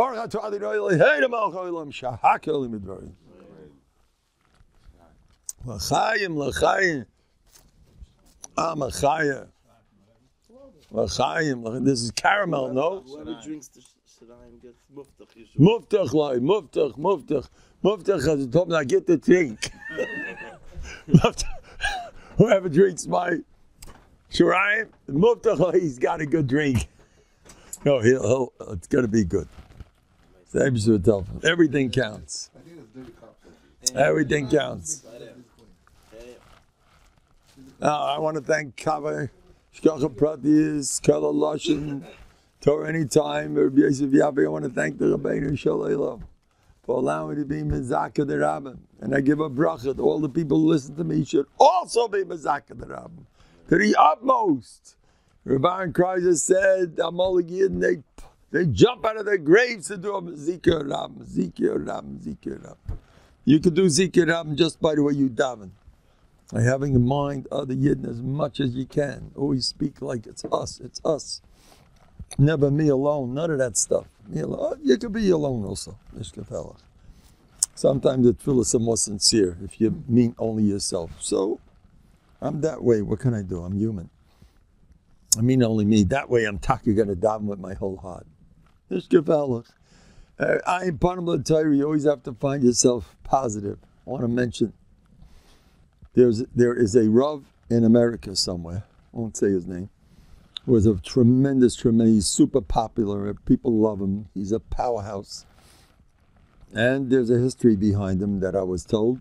Baruch atah Adonai Eloheinu melech haolam shahakol midvarim. L'chaim, l'chaim. L'chaim. L'chaim. This is caramel, no? Whoever drinks the shiraim gets muftach. Muftach, like, muftach. Muftach has told me I get to drink. Whoever drinks my shiraim, muftach, he's got a good drink. No, it's going to be good. Everything counts. Everything counts. Now, I want to thank Kaveh, Shkacha Pratis, Kala Lashon, Torah Anytime, Rabbi Yosef Yabe. I want to thank the Rabbeinu Shalom for allowing me to be Mizaka the Rabbin. And I give a bracha to all the people who listen to me should also be Mizaka the Rabbin. To the utmost. Rabbi Kreiser said, Amalek Yidden, they jump out of their graves to do a Zikr Rabbin, Zikr Rabbin, Zikr Rabbin. You can do Zikr Rabbin just by the way you daven. By having in mind other Yidden as much as you can. Always speak like it's us. Never me alone, none of that stuff. Me alone. You can be alone also. Sometimes it feels more sincere if you mean only yourself. So, I'm that way. What can I do? I'm human. I mean only me. That way I'm going to daven with my whole heart. I am part of the Torah. You always have to find yourself positive. I want to mention there is a Rav in America somewhere, I won't say his name, who is a tremendous, he's super popular, people love him, he's a powerhouse. And there's a history behind him that I was told.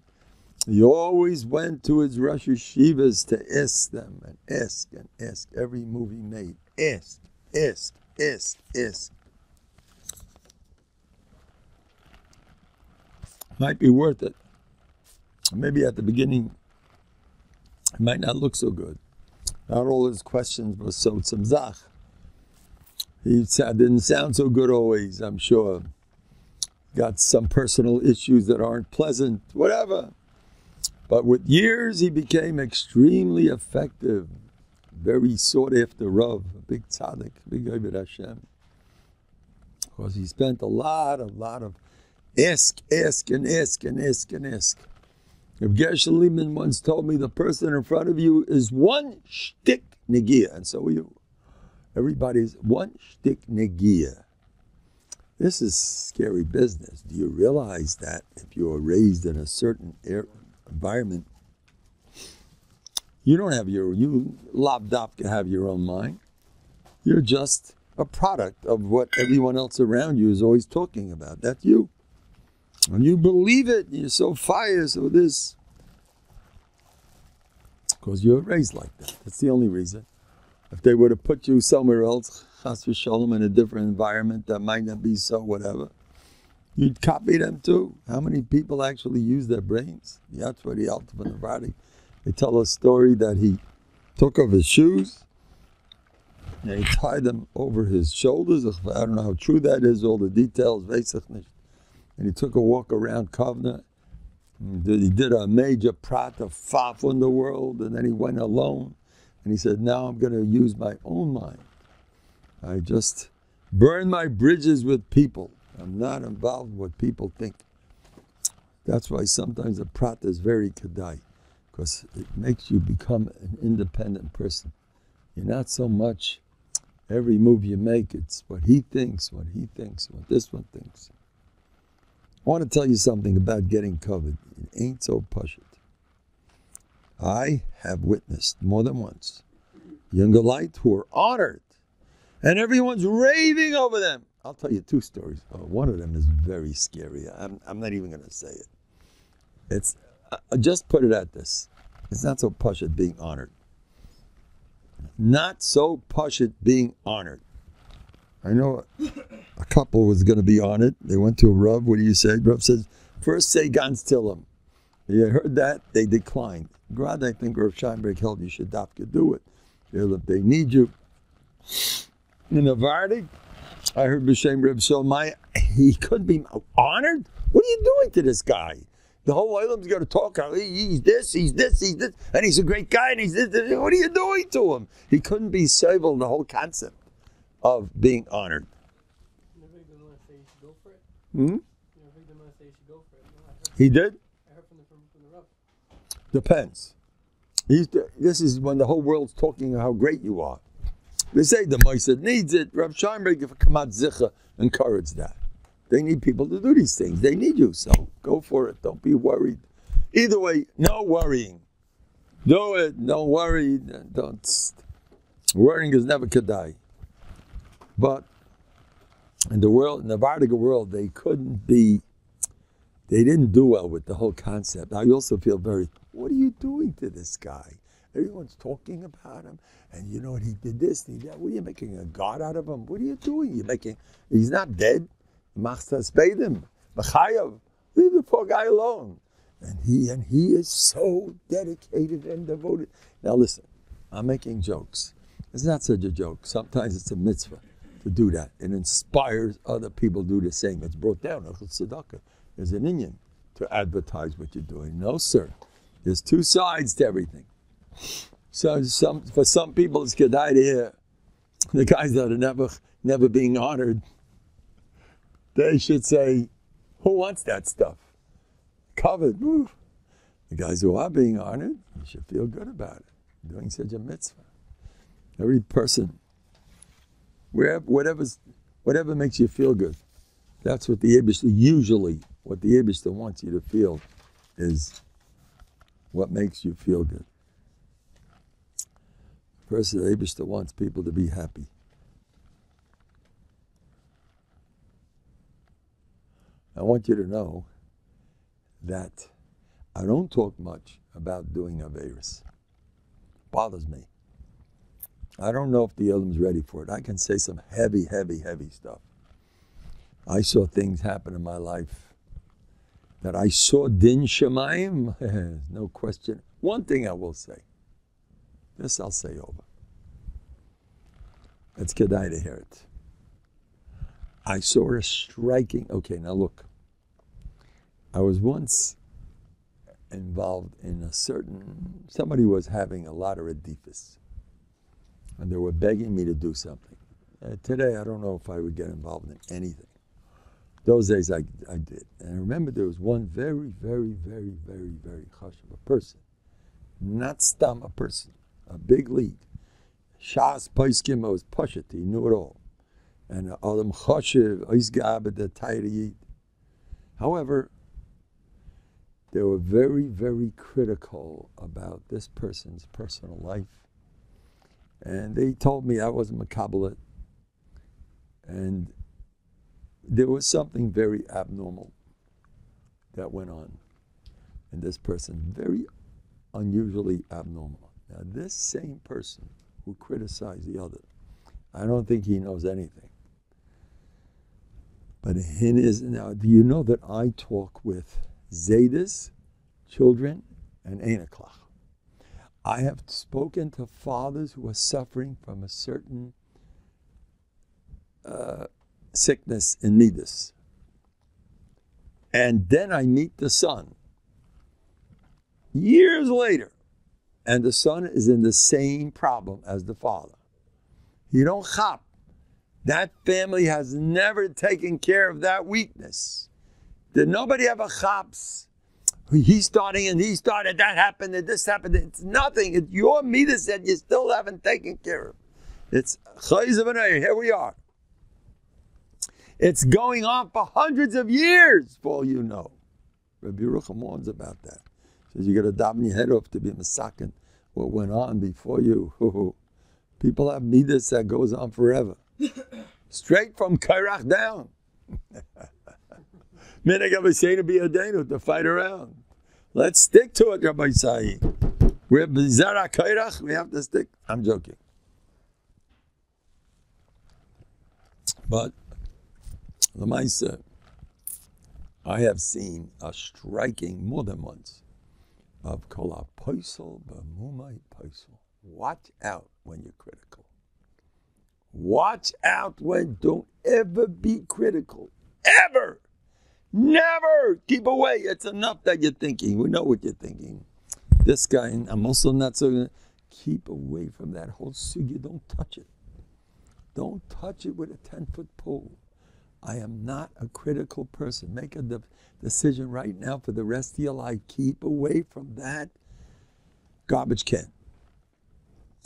He always went to his Rosh Yeshivas to ask them, and ask, every move he made. Ask. Might be worth it. Maybe at the beginning, it might not look so good. Not all his questions were so tzimzach. He didn't sound so good always, I'm sure. Got some personal issues that aren't pleasant, whatever. But with years, he became extremely effective. Very sought after Rav, a big tzaddik, big Oved Hashem. Because he spent a lot of ask. If Gershon Lehman once told me the person in front of you is one shtick negia, and so are you. Everybody's one shtick negia. This is scary business. Do you realize that if you are raised in a certain environment, you labdaf can have your own mind. You're just a product of what everyone else around you is always talking about. That's you. And you believe it, you're so fire, so this. Because you're raised like that. That's the only reason. If they were to put you somewhere else, chas v'sholom, in a different environment that might not be so whatever, you'd copy them too. How many people actually use their brains? That's what the Alta from Nobhardok. They tell a story that he took off his shoes and he tied them over his shoulders. I don't know how true that is, all the details, and he took a walk around Kovna. He did a major prat of faf in the world, and then he went alone. And he said, now I'm going to use my own mind. I just burn my bridges with people. I'm not involved in what people think. That's why sometimes a prat is very kedai, because it makes you become an independent person. You're not so much every move you make, it's what he thinks, what this one thinks. I want to tell you something about getting covered. It ain't so push it. I have witnessed more than once younger light who are honored, and everyone's raving over them. I'll tell you two stories. One of them is very scary. I'm not even going to say it. It's just put it at this. It's not so push it being honored. Not so push it being honored. I know a couple was going to be honored. They went to a Rav. What do you say? Rav says, first say Gans Tillim. You heard that? They declined. Grad, I think Rav Scheinberg held you should dafka do it. If they need you. In Novhardok, I heard B'Shem Reb Shalmai, he couldn't be honored? What are you doing to this guy? The whole Olam's going to talk, he's this, and he's a great guy, and he's this. What are you doing to him? He couldn't be civil, the whole concept of being honored. Never going to say should go for it? Hmm? You know, victim might say you should go for it. No, He did? I heard from the Rav. Depends. This is when the whole world's talking how great you are. They say the Moisad needs it. Rav Scheinberg, if Kamat Zicha, encourage that. They need people to do these things. They need you, so go for it. Don't be worried. Either way, no worrying. Do it. Don't worry. Don't. Worrying is never kedai. But in the world, in the Novhardok world, they didn't do well with the whole concept. I also feel what are you doing to this guy? Everyone's talking about him, and you know what, he did this, and he did that. What are you making a god out of him? What are you doing? He's not dead. Machsas paid him. Machayav. Leave the poor guy alone. And he is so dedicated and devoted. Now listen, I'm making jokes. It's not such a joke. Sometimes it's a mitzvah to do that. It inspires other people to do the same. It's brought down. Tzedakah. There's an Indian to advertise what you're doing. No, sir. There's two sides to everything. So for some people, it's kedai to hear the guys that are never being honored. They should say, who wants that stuff? Covered. Woo. The guys who are being honored, you should feel good about it. Doing such a mitzvah. Every person, whatever makes you feel good, that's what the Eibishter, usually what the Eibishter wants you to feel is what makes you feel good. First, the Eibishter wants people to be happy. I want you to know that I don't talk much about doing Averis. Bothers me. I don't know if the Elam's ready for it. I can say some heavy stuff. I saw things happen in my life that I saw din shemayim, no question. One thing I will say, this I'll say over. It's kedai to hear it. I saw a striking, okay, now look. I was once involved in somebody was having a lot of redifus. And they were begging me to do something. Today, I don't know if I would get involved in anything. Those days, I did. And I remember there was one very chashuv, a person. Not stam, a person. A big lead. Shas Paiskim was Pashat, he knew it all. And Adam Chashiv, Isgab, the Tayriyit. However, they were very critical about this person's personal life. And they told me I wasn't Makabalit. And there was something very abnormal that went on in this person, very unusually abnormal. Now, this same person who criticized the other, I don't think he knows anything. But now, do you know that I talk with Zaydas, children, and Einaklach? I have spoken to fathers who are suffering from a certain sickness in Midas. And then I meet the son years later, and the son is in the same problem as the father. You don't chop. That family has never taken care of that weakness. Did nobody ever chops? He's starting and he started, that happened and this happened. It's nothing. It's your midas that you still haven't taken care of. It's here we are. It's going on for hundreds of years, for all you know. Rabbi Yerucham warns about that. Says you got to daven your head off to be masakin what went on before you. People have midas that goes on forever. Straight from Kairach down. To fight around. Let's stick to it, Rabbi Sai. We're Bizarra Kairach, we have to stick. I'm joking. But Lamaisa, I have seen a striking more than once of Kola Poisel Bamumai Poisel. Watch out when you're critical. Watch out don't ever be critical. Ever! Never! Keep away. It's enough that you're thinking. We know what you're thinking. This guy, and I'm also not so good. Keep away from that whole sugya. Don't touch it. Don't touch it with a 10-foot pole. I am not a critical person. Make a decision right now for the rest of your life. Keep away from that garbage can.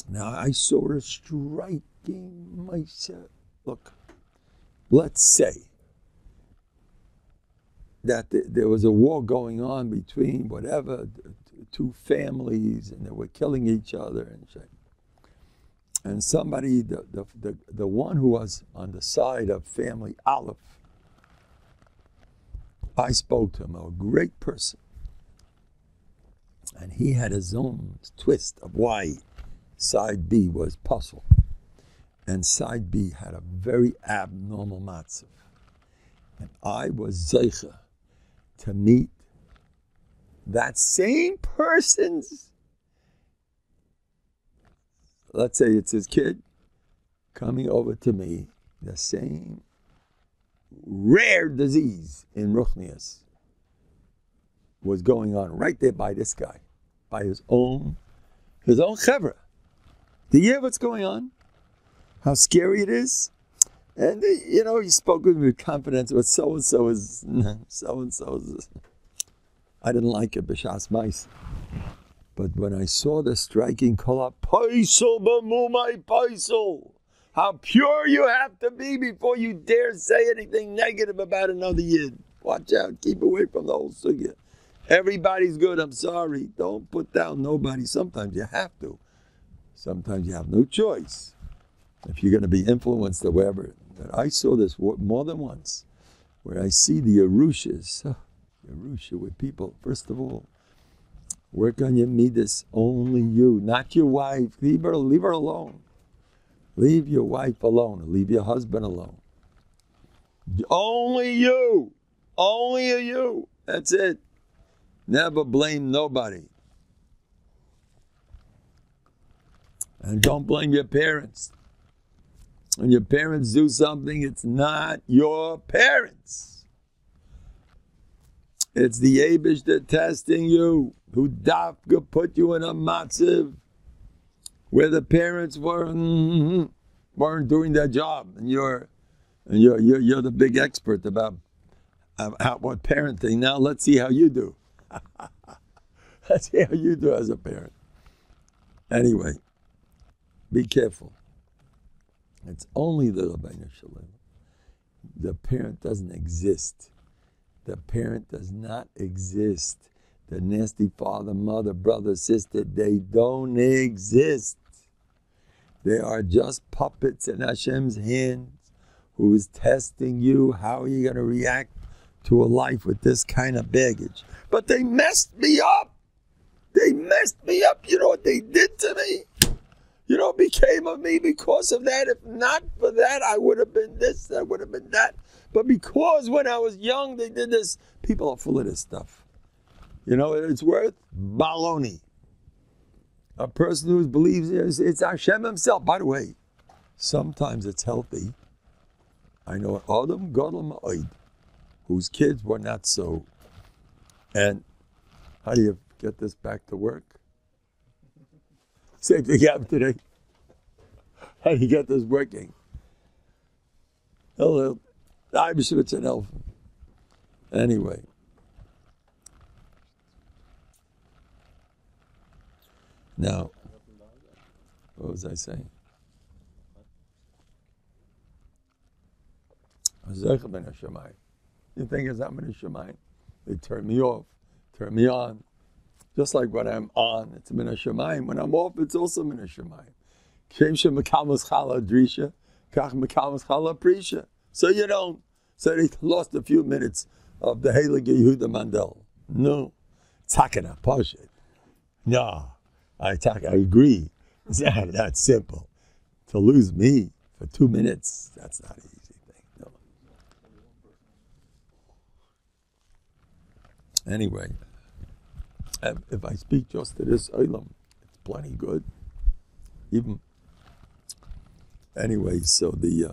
Now, I saw her striking myself. Look, let's say that there was a war going on between whatever, two families, and they were killing each other and shit. And somebody, the one who was on the side of family Aleph, I spoke to him, a great person. And he had his own twist of why side B was puzzle. And side B had a very abnormal matzav. And I was zeicha to meet that same person's, let's say it's his kid, coming over to me, the same rare disease in Ruchnias was going on right there by this guy, by his own chevra. Do you hear what's going on? How scary it is? And, he spoke with me with confidence, but so-and-so is. I didn't like it, b'shas mais. But when I saw the striking call, Paisel b'mumai paisel, how pure you have to be before you dare say anything negative about another yid. Watch out, keep away from the whole sugya. Everybody's good, I'm sorry. Don't put down nobody. Sometimes you have to. Sometimes you have no choice. If you're going to be influenced or whatever. But I saw this more than once, where I see the Yerushas, Yerusha with people, first of all, work on your midas, only you, not your wife. Leave her alone. Leave your wife alone, leave your husband alone. Only you. Only you. That's it. Never blame nobody. And don't blame your parents. When your parents do something, it's not your parents. It's the Abish that testing you, who dafka put you in a matziv where the parents weren't doing their job, and you're the big expert about what parenting. Now let's see how you do. Let's see how you do as a parent. Anyway, be careful. It's only the Rabbeinu Shalom. The parent doesn't exist. The parent does not exist. The nasty father, mother, brother, sister, they don't exist. They are just puppets in Hashem's hands who is testing you. How are you going to react to a life with this kind of baggage? But they messed me up. They messed me up. You know what they did to me? You know what became of me because of that? If not for that, I would have been this, I would have been that. But because when I was young, they did this, people are full of this stuff. You know, it's worth baloney. A person who believes it's Hashem himself. By the way, sometimes it's healthy. I know an Adam Gadol Ma'od, whose kids were not so. And how do you get this back to work? Same thing happened today. How do you get this working? Hello. I'm sure it's an elf. Anyway. Now, what was I saying? You think it's not min hashamayim? They turn me off, turn me on. Just like when I'm on, it's min hashamayim. When I'm off, it's also min hashamayim. Shem shemekamas chala drisha, kach mekamas chala prisha. So you don't. So they lost a few minutes of the Heilige Yehuda Mandel. No, takana pashet. No, I agree. It's not that simple. To lose me for 2 minutes, that's not an easy thing. No. Anyway, if I speak just to this olam, it's plenty good. Even anyway, so the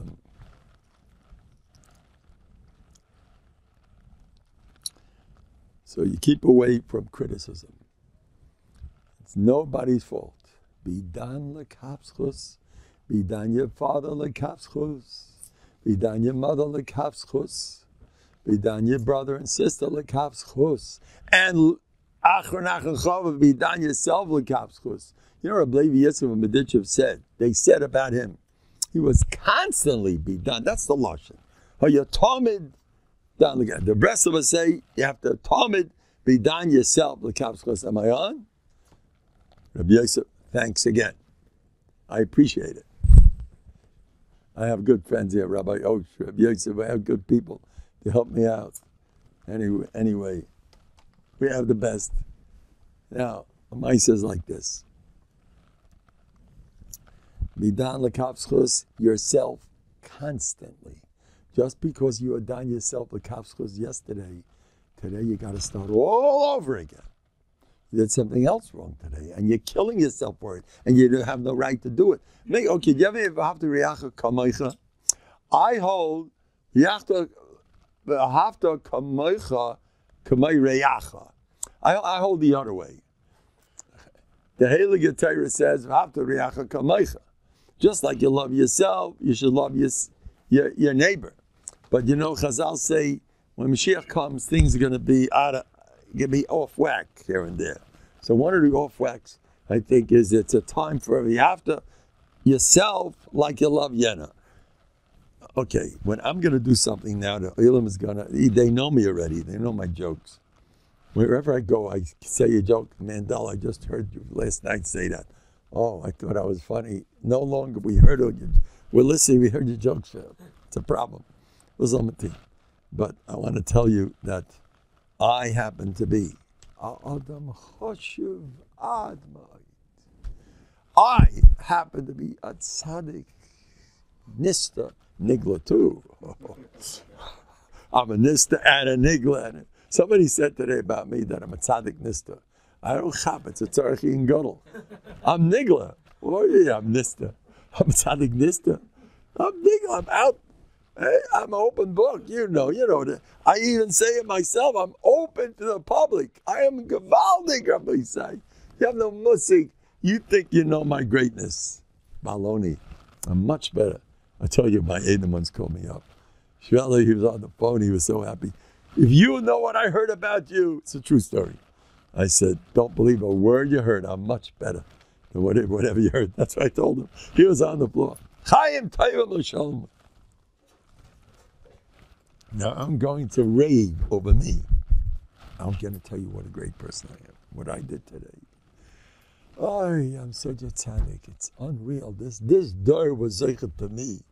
so you keep away from criticism. It's nobody's fault. Be done lekapschus. Be done your father lekapschus. V'dan your mother l'kaf schus. V'dan your brother and sister l'kaf schus. And achron chava v'dan yourself l'kaf schus. You know what Rabbi Yisrael of Medichev said? They said about him, he was constantly bidan. That's the lashon. You're tamid. The rest of us say you have to tamid bidan yourself l'kaf schus. Am I on? Rabbi Yisrael, thanks again. I appreciate it. I have good friends here, Rabbi Osh, Rabbi Yosef. I have good people to help me out. Anyway, we have the best. Now, Amai says like this. Midan l'kafschus, yourself constantly. Just because you had done yourself l'kafschus yesterday, today you got to start all over again. You did something else wrong today, and you're killing yourself for it, and you don't have no right to do it. Okay, do you ever have to reacha kamoicha? I hold yachta hafta kamoicha kamei reacha. I hold the other way. The Heilige Torah says hafta reacha kamoicha. Just like you love yourself, you should love your neighbor. But you know, Chazal say when Mashiach comes, things are going to be off whack here and there. So one of the off whacks, I think, is it's a time for you have to yourself like you love Yena. Okay, when I'm going to do something now, the Elam is going to, they know me already. They know my jokes. Wherever I go, I say a joke. Mendel, I just heard you last night say that. Oh, I thought I was funny. No longer we heard you. We're listening. We heard your jokes. It's a problem. It was on the team. But I want to tell you that I happen to be Adam Choshev Admai. I happen to be a tzaddik nista nigla too. I'm a nista and a nigla. Somebody said today about me that I'm a tzaddik nista. I don't chap, it's a tzarchi and gadol. I'm nigla. Oh yeah, I'm nista. I'm a tzaddik nista. I'm nigla, I'm out. Hey, I'm an open book, you know that. I even say it myself, I'm open to the public. I am gewaldig, Rabbi say. You have no musik. You think you know my greatness. Baloney. I'm much better. I tell you, my Adam once called me up. Shveli, he was on the phone, he was so happy. If you know what I heard about you, it's a true story. I said, don't believe a word you heard. I'm much better than whatever you heard. That's what I told him. He was on the floor. Chaim Tayva L'Shalom. Now I'm going to rave over me. I'm going to tell you what a great person I am, what I did today. Oh, I'm such a tzaddik. It's unreal. This door was zeichet to me.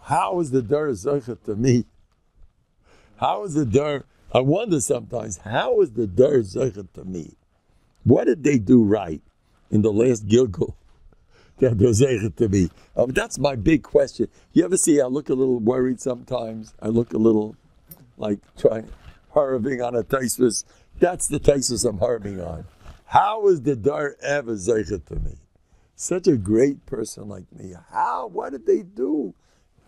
How is the door zeichet to me? How is the door? I wonder sometimes, how is the door zeichet to me? What did they do right in the last Gilgul that they're zeichet to me? That's my big question. You ever see I look a little worried sometimes? I look a little like harving on a taisus. That's the taisus I'm harving on. How is the dar ever zeichet to me? Such a great person like me. How? What did they do?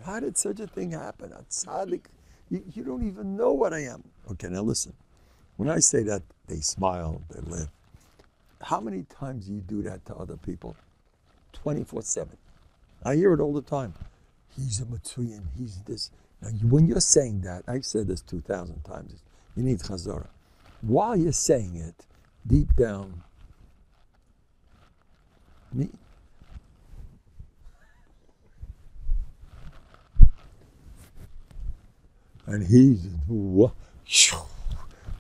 How did such a thing happen? A tzaddik, you don't even know what I am. Okay, now listen. When I say that, they smile, they laugh. How many times do you do that to other people? 24/7. I hear it all the time. He's a Matsuyan, he's this. Now, when you're saying that, I've said this 2,000 times, you need chazorah. While you're saying it, deep down, me. And he's, and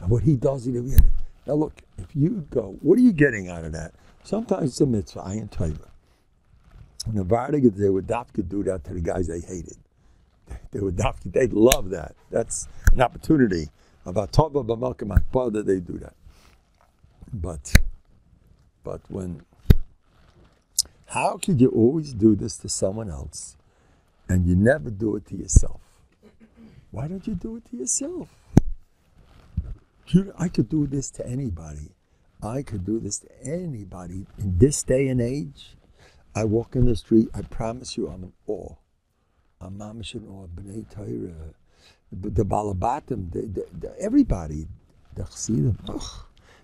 what he does, now look, if you go, what are you getting out of that? Sometimes it's a mitzvah, ayin taiva. Nnovhardok, they would dafka do that to the guys they hated. They'd love that. That's an opportunity. About tova b'malkem akpada, they do that. But when, how could you always do this to someone else and you never do it to yourself? Why don't you do it to yourself? I could do this to anybody. I could do this to anybody. In this day and age, I walk in the street, I promise you I'm in awe. I'm mamish in awe. B'nai Torah, the Balabatim, everybody, the Chassidim,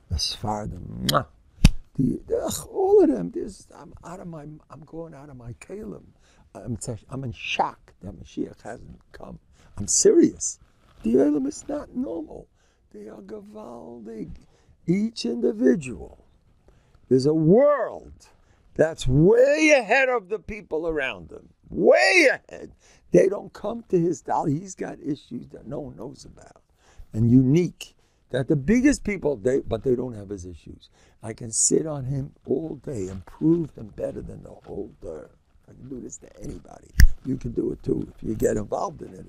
the Sfardim, all of them. I'm going out of my kalim. I'm in shock that Mashiach hasn't come. I'm serious. The Olam is not normal. They are gewaldig. Each individual. There's a world that's way ahead of the people around them. Way ahead. They don't come to his dollar. He's got issues that no one knows about. And unique. That the biggest people, but they don't have his issues. I can sit on him all day and prove them better than the whole earth. I can do this to anybody. You can do it too if you get involved in it.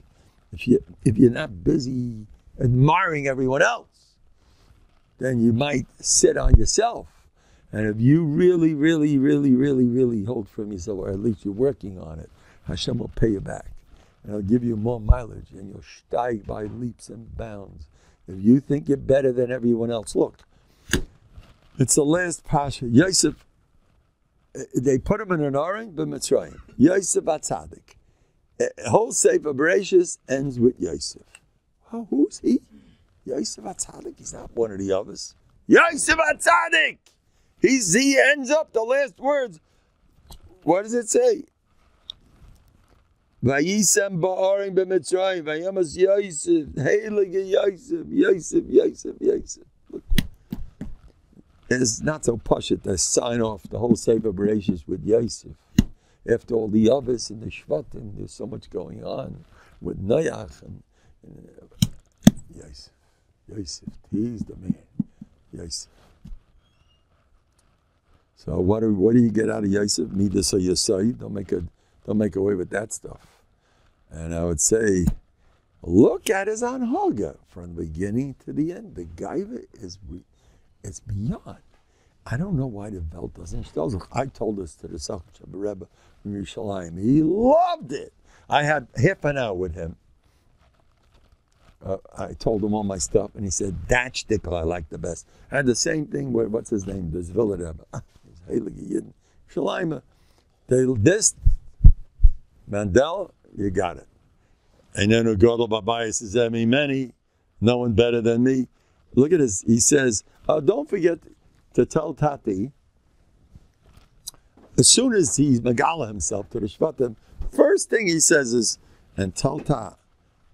If you're not busy admiring everyone else, then you might sit on yourself. And if you really, really, really, really, really hold from yourself, or at least you're working on it, Hashem will pay you back. And he'll give you more mileage, and you'll steig by leaps and bounds. If you think you're better than everyone else, look, it's the last pasha. Yosef, they put him in an oring, but Mitzrayim. Yosef HaTzadik. Whole Sefer Bereshis ends with Yosef. Well, who's he? Yosef HaTzadik. He's not one of the others. Yosef HaTzadik. He ends up the last words. What does it say? Vayisem ba'aring b'Mitzrayim, vayamas Yosef, heilige Yosef, Yosef, Yosef, Yosef. Look, it's not so pashut to sign off the whole Sefer Bereshis with Yosef. After all the others and the Shvatim, there's so much going on with Noach and Yosef. Yosef, he's the man. Yosef. So what do you get out of Yosef? Neither so you say. Don't make away with that stuff. And I would say, look at his anhaga from the beginning to the end. The gaiva it's beyond. I don't know why the Welt doesn't. I told this to the Sachcha Rebbe from Yerushalayim. He loved it. I had half an hour with him. I told him all my stuff, and he said, that shtickle I like the best. I had the same thing with, what's his name? This Villa Rebbe. Yerushalayim. This, Mendel, you got it. And then Ugodel Babai says, many, no one better than me. Look at this. He says, don't forget to tell Tati, as soon as he's Megala himself to the Shvatim, first thing he says is, and tell Ta,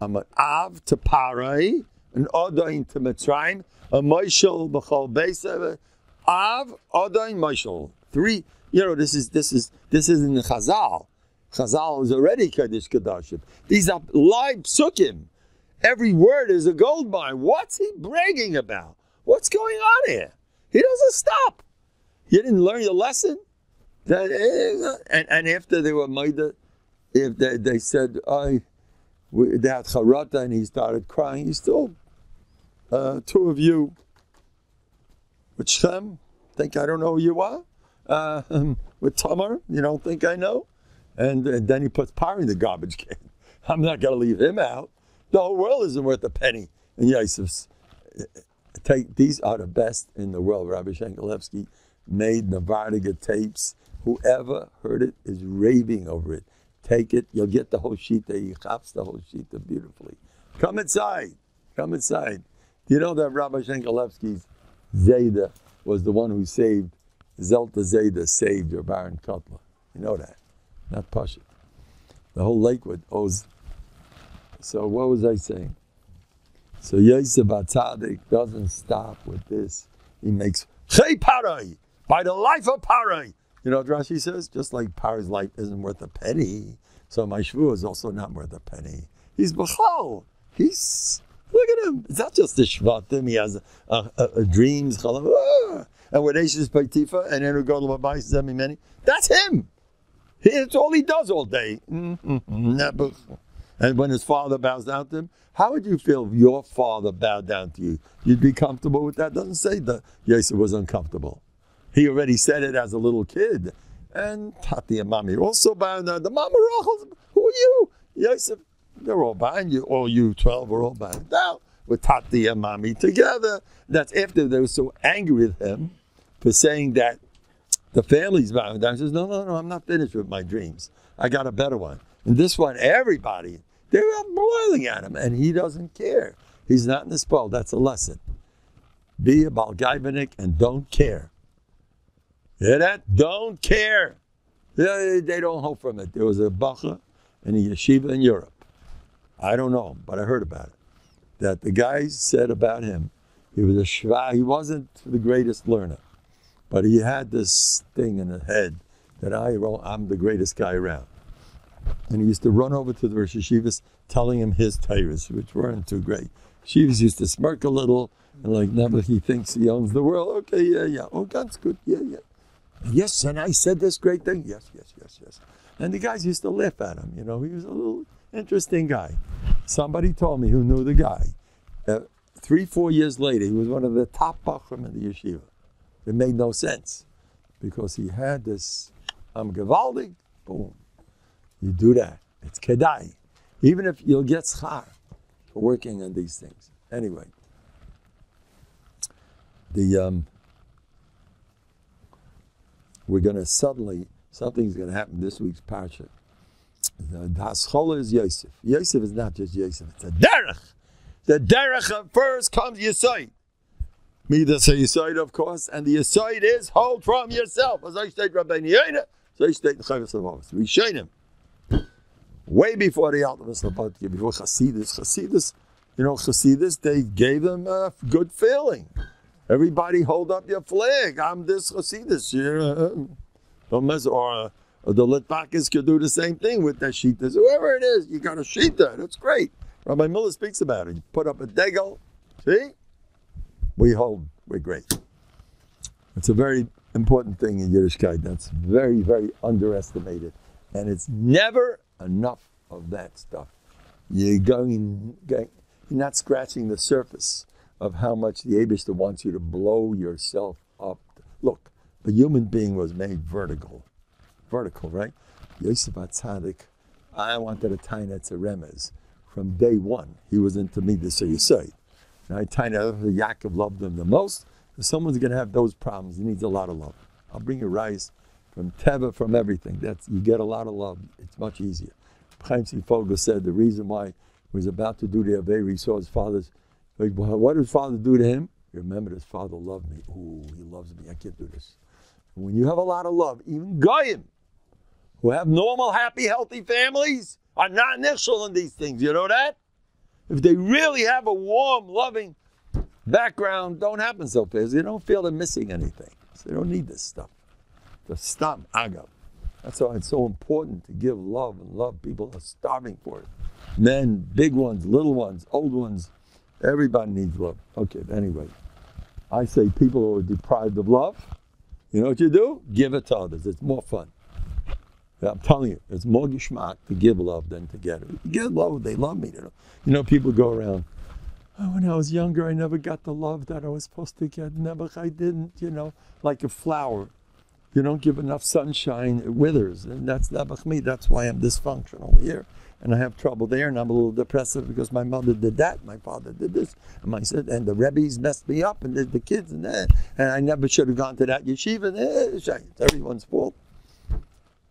I'm an Av to Parai, an Odain to Mitzrayim, a Moshel B'chol Beisev, Av, Odain, Moshel. Three, this isn't the Chazal. Chazal is already Kaddish Kadashim. These are live psukim. Every word is a gold mine. What's he bragging about? What's going on here? He doesn't stop. You didn't learn your lesson? And after they were made, if they said, they had charata and he started crying, he still, two of you, with Shem, think I don't know who you are? With Tamar, you don't think I know? And then he puts power in the garbage can. I'm not going to leave him out. The whole world isn't worth a penny. And Yosef's, these are the best in the world. Rabbi Shenkelevsky made Novanega tapes. Whoever heard it is raving over it. Take it. You'll get the whole shita. He chaps the whole shita beautifully. Come inside. Come inside. Do you know that Rabbi Shenkelevsky's Zayda was the one who saved, Zelta Zayda saved your Baron Kotler? You know that. Not Pasha. The whole Lakewood owes. So what was I saying? So Yosef HaTzadik doesn't stop with this. He makes Chei Parai, by the life of Parai. You know what Rashi says? Just like Parai's life isn't worth a penny, so my shvu is also not worth a penny. He's B'chol. Look at him. It's not just the Shvatim. He has dreams. And with Ashes Paitifa and then go to Labai Zemi Many. That's him. It's all he does all day. And when his father bows down to him, how would you feel if your father bowed down to you? You'd be comfortable with that? Doesn't say that Yosef was uncomfortable. He already said it as a little kid. And Tati and Mommy also bowed down. The Mama Rachel, who are you? Yosef, they're all bowing. All you 12 are all bowing down with Tati and Mommy together. That's after they were so angry with him for saying that the family's bowing down. He says, no, I'm not finished with my dreams. I got a better one. And this one, everybody, they're boiling at him, and he doesn't care. He's not in the spell. That's a lesson. Be a Balgaivanik and don't care. Hear that? Don't care. Yeah, they don't hold from it. There was a bacha in a yeshiva in Europe. I don't know, but I heard about it. That the guys said about him, he was a shva. He wasn't the greatest learner, but he had this thing in his head that I'm the greatest guy around. And he used to run over to the Rosh Yeshivas telling him his tyrus, which weren't too great. Yeshivas used to smirk a little, and like never he thinks he owns the world. Okay, yeah. Oh, that's good. Yeah. Yes, and I said this great thing. Yes. And the guys used to laugh at him. He was a little interesting guy. Somebody told me who knew the guy. 3-4 years later, he was one of the top bachrim in the yeshiva. It made no sense because he had this, I'm gevaldig, boom. You do that. It's kedai. Even if you'll get schar for working on these things. Anyway, we're going to something's going to happen this week's parsha. The Haschola is Yosef. Yosef is not just Yosef, it's a derech. The derech of first comes Yisoid. Midas Yisoid, of course, and the Yisoid is hold from yourself. As I state Rabbeinu Yonah, so I state the Chavos Avos. We show him. Way before the ultimate Slapotki, before Chasidus, Chasidus, they gave them a good feeling. Everybody hold up your flag. I'm this Chasidus. Or the Litvakis could do the same thing with their Shitas. Whoever it is, you got a Shita. That's great. Rabbi Miller speaks about it. You put up a degel. See? We're great. It's a very important thing in Yiddishkeit. That's very, very underestimated. And it's never enough of that stuff. You're not scratching the surface of how much the Eibishter wants you to blow yourself up. Look, a human being was made vertical, right? Yosef HaTzadik, I wanted a Tainetz Remez. From day one, he was into me, so you say. Now, Yaakov loved him the most. If someone's going to have those problems, he needs a lot of love. I'll bring you rice from Teva, from everything. You get a lot of love. It's much easier. Chaim Fogel said the reason why he was about to do the Avery, he saw his father's, like, well, what did his father do to him? He remembered his father loved me. Ooh, he loves me. I can't do this. And when you have a lot of love, even Goyim, who have normal, happy, healthy families, are not initial in these things. You know that? If they really have a warm, loving background, don't happen so fast. They don't feel they're missing anything. So they don't need this stuff. The stam agav. That's why it's so important to give love and love. People are starving for it. Men, big ones, little ones, old ones. Everybody needs love. Okay, anyway. I say people who are deprived of love, you know what you do? Give it to others. It's more fun. Yeah, I'm telling you, it's more geschmack to give love than to get it. You give love, they love me. People go around, when I was younger, I never got the love that I was supposed to get. Never, I didn't, like a flower. You don't give enough sunshine, it withers. And that's never me. That's why I'm dysfunctional here. And I have trouble there, and I'm a little depressive because my mother did that, my father did this, and the Rebbe's messed me up, and the kids, and I never should have gone to that yeshiva. It's everyone's fault.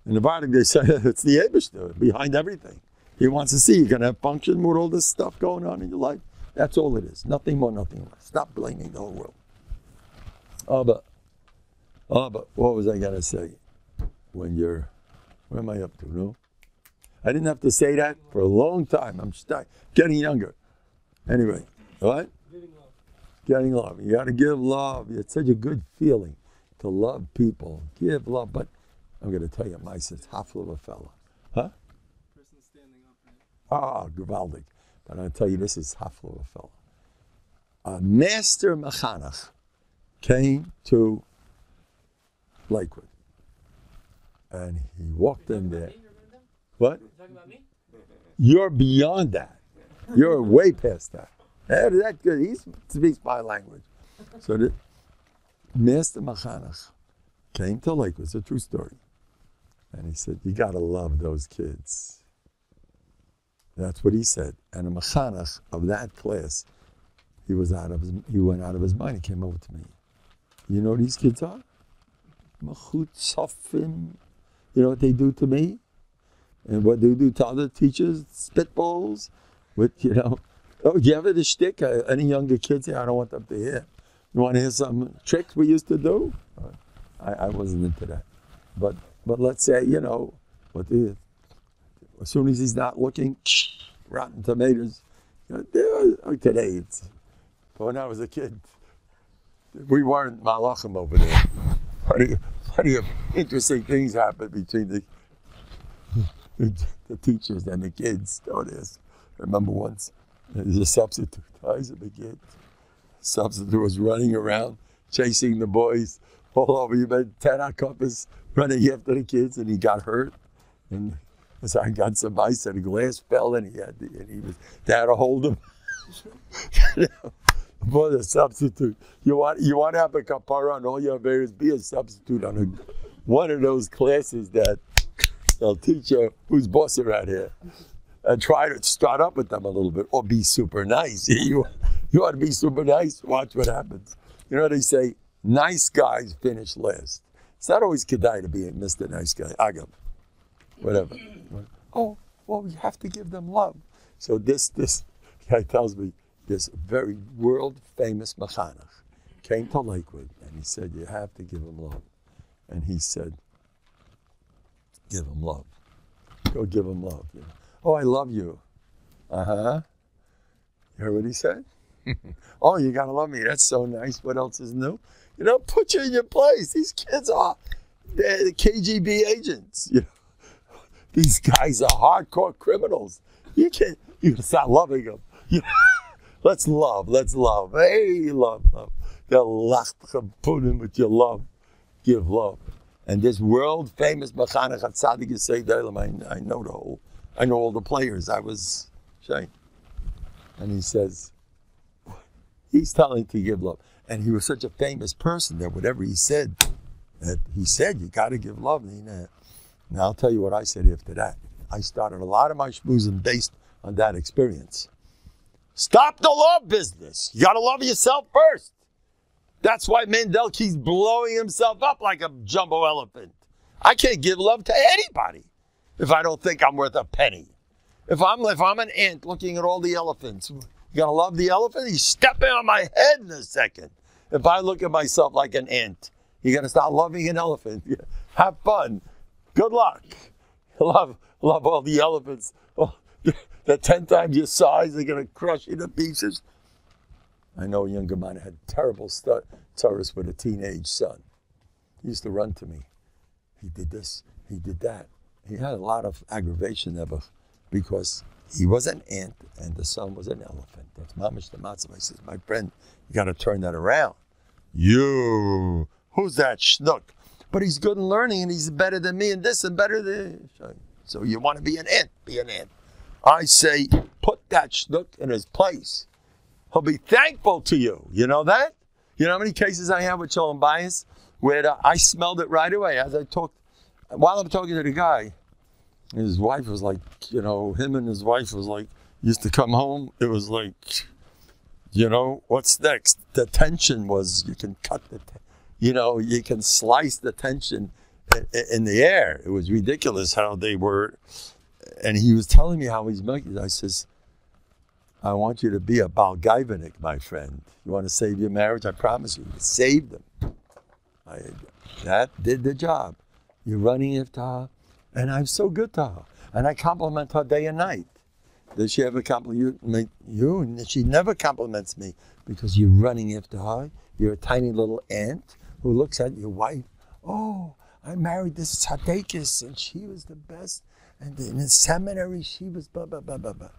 In the Novandik, they say it's the Eibishter behind everything. He wants to see you're going to have function with all this stuff going on in your life. That's all it is. Nothing more, nothing less. Stop blaming the whole world. But what was I going to say? Where am I up to? No? I didn't have to say that for a long time. I'm getting younger. Anyway, what? Getting love. You got to give love. It's such a good feeling to love people. Give love, but I'm going to tell you, it's half of a fella. Huh? Person standing up. Gewaldig. But I'll tell you, this is half of a fella. A master mechanach came to Lakewood. And he walked in there. What? Talking about me? You're beyond that. You're way past that. That's good. He speaks my language. So the master mechanach came to Lakewood. It's a true story. And he said, you got to love those kids. That's what he said. And a mechanach of that class, he went out of his mind. He came over to me. You know what these kids are? Machut sofim. You know what they do to me? And what they do to other teachers? Spitballs. Do you ever the shtick? Any younger kids here? I don't want them to hear. You want to hear some tricks we used to do? I wasn't into that. But But let's say, as soon as he's not looking, rotten tomatoes. Today, but when I was a kid, we weren't malachim over there. Plenty of interesting things happened between the teachers and the kids. Don't ask. I remember once, there was a substitute. I was a big kid. Substitute was running around, chasing the boys all over. You met 10 couples running after the kids, and he got hurt. And so I got some ice, and a glass fell, and they had to hold him. Boy, the substitute. You want to have a kapara on all your various, be a substitute on one of those classes that they'll teach you who's boss around here. And try to start up with them a little bit, or be super nice. You want to be super nice? Watch what happens. They say, nice guys finish last. It's not always kedai to be a Mr. Nice Guy. Agam. Whatever. Oh, well, you have to give them love. So this guy tells me, this very world-famous mechanech came to Lakewood, and he said, you have to give him love. And he said, give him love. Go give him love. Oh, I love you. Uh-huh. You heard what he said? Oh, you got to love me. That's so nice. What else is new? Put you in your place. These kids they're the KGB agents. These guys are hardcore criminals. You can start loving them. Let's love. Hey, love. Put in with your love. Give love. And this world famous Mechanech Hatzadik Yisei Deilam, I know all the players. I was saying. And he says, he's telling to give love. And he was such a famous person that whatever he said you got to give love. Now I'll tell you what I said after that. I started a lot of my shmuzim based on that experience. Stop the love business. You got to love yourself first. That's why Mendel keeps blowing himself up like a jumbo elephant. I can't give love to anybody if I don't think I'm worth a penny. If I'm an ant looking at all the elephants, you gonna love the elephant? He's stepping on my head in a second. If I look at myself like an ant, you're gonna start loving an elephant. Have fun. Good luck. Love all the elephants. Oh, they're 10 times your size. They're gonna crush you to pieces. I know a younger man had terrible tzaras with a teenage son. He used to run to me. He did this. He did that. He had a lot of aggravation there because he was an ant and the son was an elephant. That's mamish the matzah. I says, my friend, you got to turn that around. Who's that schnook? But he's good in learning and he's better than me and this and better than... So you want to be an ant, be an ant. I say, put that schnook in his place. He'll be thankful to you. You know that? You know how many cases I have with shalom bias where I smelled it right away as I talked. While I'm talking to the guy, his wife was like, him and his wife was like, used to come home. It was like, what's next? The tension was, you can cut you can slice the tension in the air. It was ridiculous how they were. And he was telling me how he's making it. I says, I want you to be a Balgaivanik, my friend. You want to save your marriage? I promise you. Save them. That did the job. You're running after her, and I'm so good to her. And I compliment her day and night. Does she ever compliment you? And she never compliments me because you're running after her. You're a tiny little ant who looks at your wife. Oh, I married this tzadikis, and she was the best. And in the seminary, she was blah, blah, blah, blah, blah.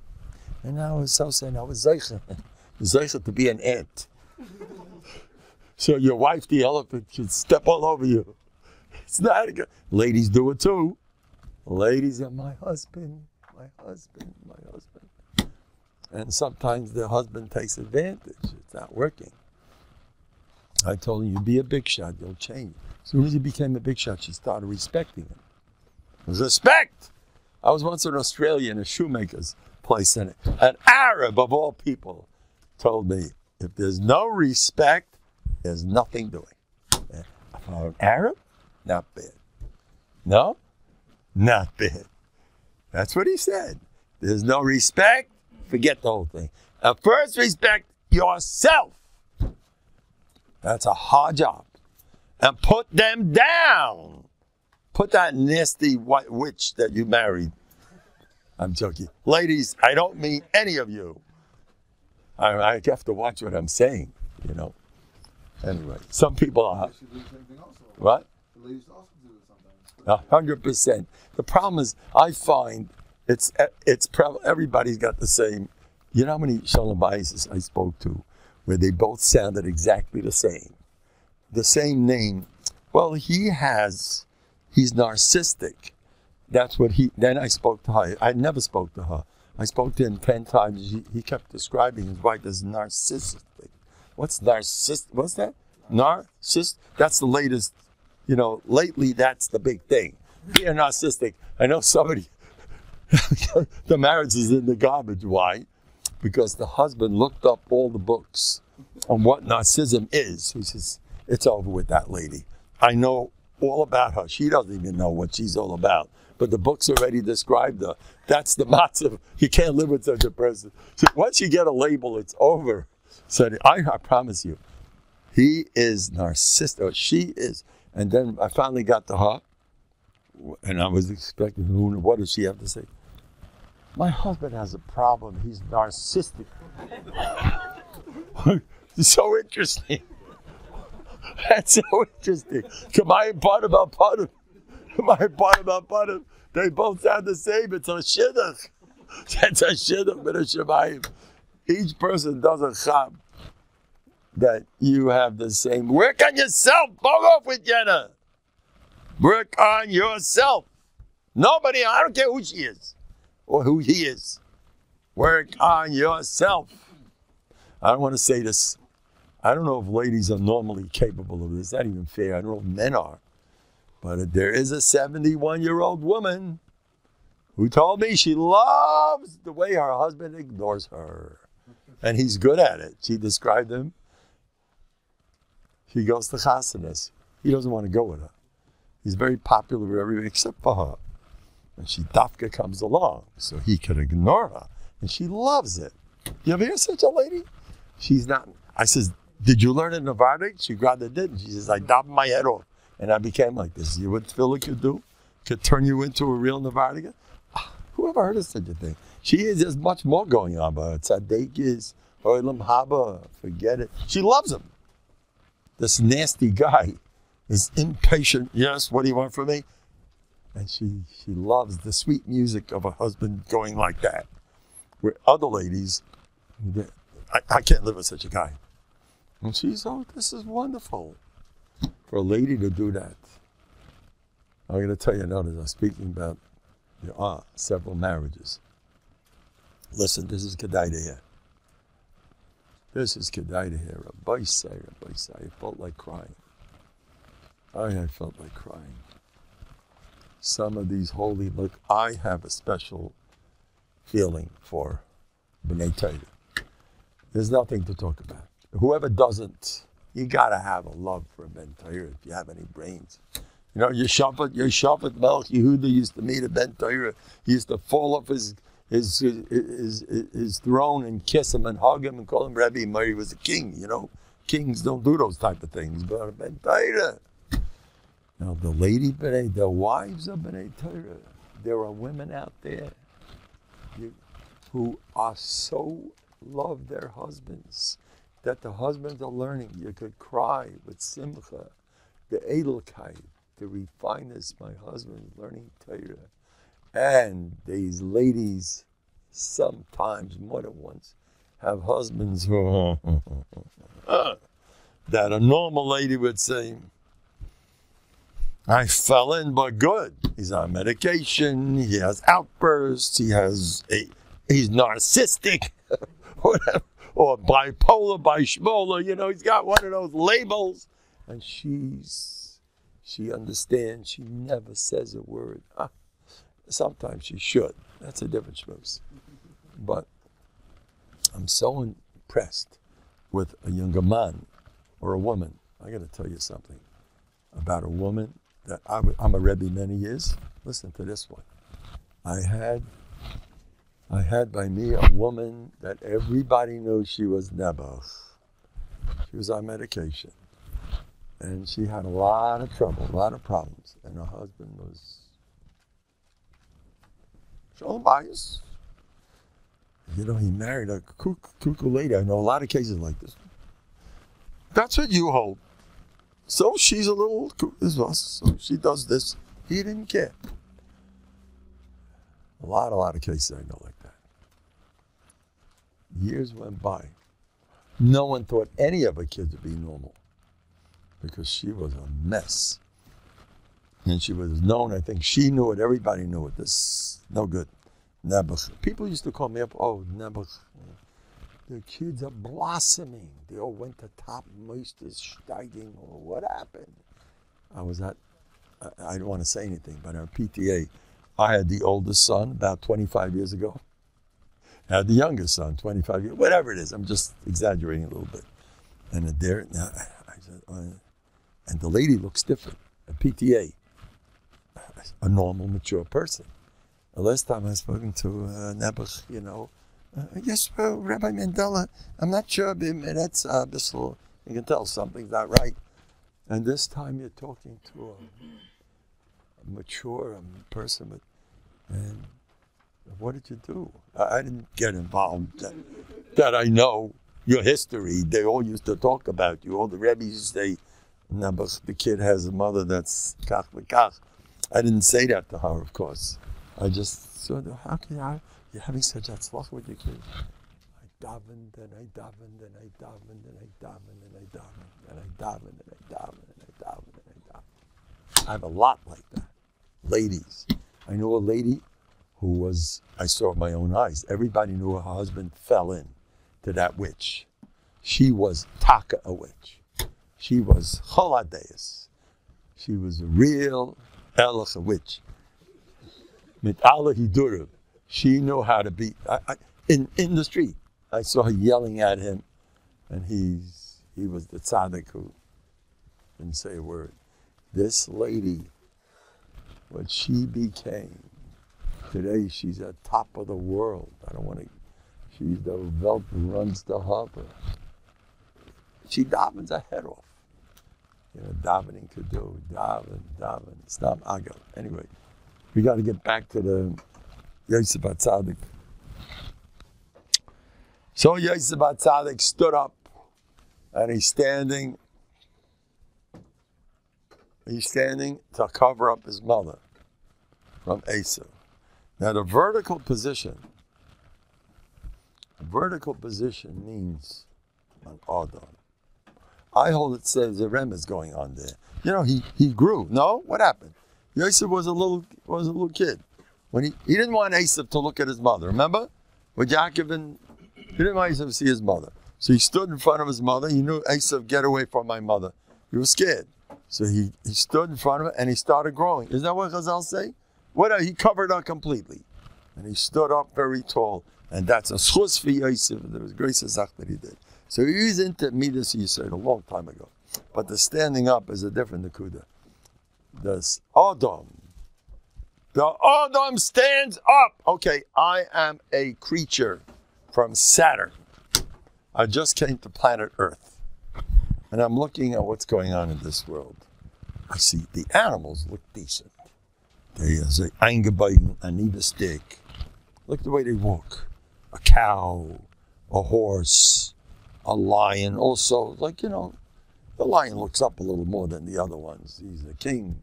And I was so saying, I was zeicha to be an ant. So your wife, the elephant, should step all over you. It's not good. Ladies do it too. Ladies are my husband. And sometimes the husband takes advantage. It's not working. I told him, you be a big shot, you'll change. As soon as he became a big shot, she started respecting him. Respect! I was once in Australia in a shoemaker's place, and an Arab of all people told me, if there's no respect, there's nothing doing. For an Arab, not bad. No? Not bad. That's what he said. There's no respect, forget the whole thing. First respect yourself. That's a hard job. And put them down. put that nasty white witch that you married. I'm joking. Ladies, I don't mean any of you. I have to watch what I'm saying, you know. Anyway, some people are. They should do the same thing also. What? The ladies also do it sometimes. 100%. The problem is, I find it's probably everybody's got the same. You know how many shalom bayis I spoke to, where they both sounded exactly the same name. Well, he's narcissistic. That's what then I spoke to her. I never spoke to her. I spoke to him 10 times. He kept describing his wife as narcissistic. What's narcissist? What's that? Narcissist? That's the latest, you know, lately that's the big thing. Being narcissistic. I know somebody, the marriage is in the garbage. Why? Because the husband looked up all the books on what narcissism is. He says, it's over with that lady. I know all about her. She doesn't even know what she's all about. But the books already described her. That's the matzah. You can't live with such a person. So once you get a label, it's over. So I promise you, he is narcissistic, or she is. And then I finally got to her, and I was expecting, what does she have to say? My husband has a problem. He's narcissistic. It's so interesting. That's so interesting. They both sound the same. It's a shidduch. It's a shidduch with a shemayim. Each person does a chab that you have the same. Work on yourself. Bug off with Jenna. Work on yourself. Nobody, I don't care who she is or who he is. Work on yourself. I don't want to say this. I don't know if ladies are normally capable of this. It's not even fair. I don't know if men are. But there is a 71-year-old woman who told me she loves the way her husband ignores her. And he's good at it. She described him. He goes to chasanas. He doesn't want to go with her. He's very popular with everybody except for her. And she dafka comes along so he can ignore her. And she loves it. You ever hear such a lady? She's not. I says, did you learn in Novandik? She grabbed it, didn't. She says, I dabbed my head off. And I became like this. You know what tefillah could do? Could turn you into a real Novandik? Who ever heard of such a thing? There's much more going on, but tzaddik is, oilam haba, forget it. She loves him. This nasty guy is impatient. Yes, what do you want from me? And she loves the sweet music of a husband going like that. Where other ladies, I can't live with such a guy. And she's, oh, this is wonderful. For a lady to do that. I'm going to tell you, notice I'm speaking about several marriages. Listen, this is Kedai here. This is Kedai here. Rabbi say. I felt like crying. I felt like crying. Some of these holy, look, I have a special feeling for B'nai Torah. There's nothing to talk about. Whoever doesn't, you gotta have a love for Ben Torah if you have any brains. You know, Yeshavat Melech Yehuda used to meet a Ben Torah. He used to fall off his throne and kiss him and hug him and call him Rebbe. He was a king, you know. Kings don't do those type of things, but Ben Torah. Now the wives of B'nai Torah, there are women out there who are so love their husbands that the husbands are learning. You could cry with simcha, the edelkeit, the refineness. My husband is learning Torah. And these ladies, sometimes more than once, have husbands who that a normal lady would say, I fell in, but good. He's on medication, he has outbursts, he's narcissistic, whatever. Or bipolar, bishmola, you know, he's got one of those labels. And she understands, she never says a word. Sometimes she should. That's a different schmooze. But I'm so impressed with a younger man or a woman. I got to tell you something about a woman that I'm a Rebbe many years. Listen to this one. I had by me a woman that everybody knew she was nebuch. She was on medication. And she had a lot of trouble, a lot of problems. And her husband was showing bias. You know, he married a cuckoo lady. I know a lot of cases like this. That's what you hold. So she's a little cuckoo, so she does this. He didn't care. A lot of cases I know like that. Years went by. No one thought any of her kids would be normal because she was a mess. And she was known, I think she knew it, everybody knew it. This no good. Nebuch. People used to call me up, oh, Nebuch. The kids are blossoming. They all went to top meisters steiging. Oh, what happened? I don't want to say anything, but our PTA, I had the oldest son about 25 years ago. I had the youngest son 25 years, whatever it is. I'm just exaggerating a little bit. And there, I said, and the lady looks different. A PTA, a normal, mature person. The last time I spoken to Nebuch, you know, yes, well, Rabbi Mendel, I'm not sure, that's you can tell something's not right. And this time you're talking to a mature person, and what did you do? I didn't get involved. That I know your history. They all used to talk about you. All the rabbis say, Nebuch, the kid has a mother that's kach v'kach. I didn't say that to her, of course. I just said, how can you're having such a tzlach with your kid? I davened, and I davened, and I davened, and I davened, and I davened, and I davened, and I davened, and I davened, and I davened. I have a lot like that. Ladies. I knew a lady who was, I saw with my own eyes. Everybody knew her husband fell in to that witch. She was taka a witch. She was choladeus. She was a real elach a witch. Mit Allah hidurim. She knew how to be in the street. I saw her yelling at him, and he was the tzaddik who didn't say a word. This lady, what she became, today she's at top of the world. She's the Welt who runs the harbor. She davens her head off. You know, davening could do, daven, stop, agel. Anyway, we got to get back to the Yosef HaTzadik. So Yosef HaTzadik stood up, and he's standing to cover up his mother from Esau. Now the vertical position means an Adam. I hold it says a rem is going on there. You know, he grew. No? What happened? Yosef was a little kid. When he didn't want Esau to look at his mother. Remember? With Yaakov, he didn't want Esau to see his mother. So he stood in front of his mother. He knew, Esau, get away from my mother. He was scared. So he stood in front of her and he started growing. Isn't that what Chazal say? He covered her completely. And he stood up very tall. And that's a schus for Yosef. There was grace that he did. So he was into Midas Yisrael a long time ago. But the standing up is a different Nakuda. The Adam stands up. Okay, I am a creature from Saturn. I just came to planet Earth. And I'm looking at what's going on in this world. I see the animals look decent. They say, eingebigen, I need a stick. Look the way they walk. A cow, a horse, a lion. Also, the lion looks up a little more than the other ones. He's a king.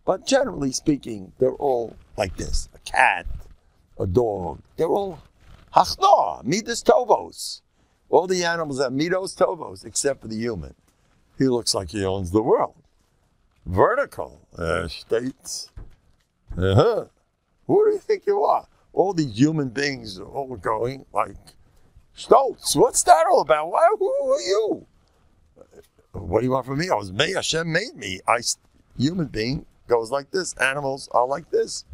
But generally speaking, they're all like this. A cat, a dog. They're all hachnoah, midas tovos. All the animals have midos tovos, except for the human. He looks like he owns the world. Vertical, states. Who do you think you are? All these human beings are all going like, Stoltz, what's that all about? Who are you? What do you want from me? I was made, Hashem made me. Human being goes like this. Animals are like this.